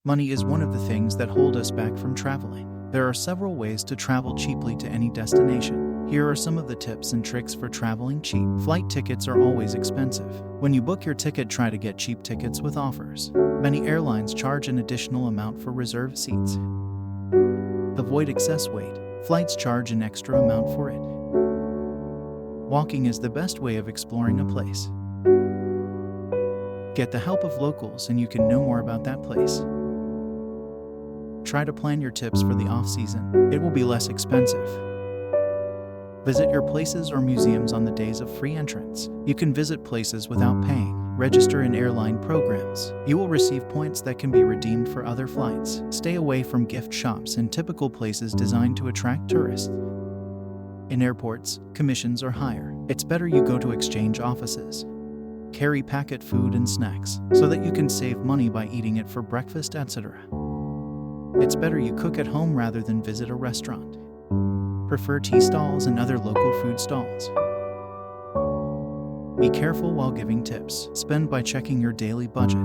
Money is one of the things that hold us back from traveling. There are several ways to travel cheaply to any destination. Here are some of the tips and tricks for traveling cheap. Flight tickets are always expensive. When you book your ticket, try to get cheap tickets with offers. Many airlines charge an additional amount for reserved seats. Avoid excess weight. Flights charge an extra amount for it. Walking is the best way of exploring a place. Get the help of locals and you can know more about that place. Try to plan your trips for the off-season. It will be less expensive. Visit your places or museums on the days of free entrance. You can visit places without paying. Register in airline programs. You will receive points that can be redeemed for other flights. Stay away from gift shops and typical places designed to attract tourists. In airports, commissions are higher. It's better you go to exchange offices. Carry packet food and snacks so that you can save money by eating it for breakfast, etc. It's better you cook at home rather than visit a restaurant. Prefer tea stalls and other local food stalls. Be careful while giving tips. Spend by checking your daily budget.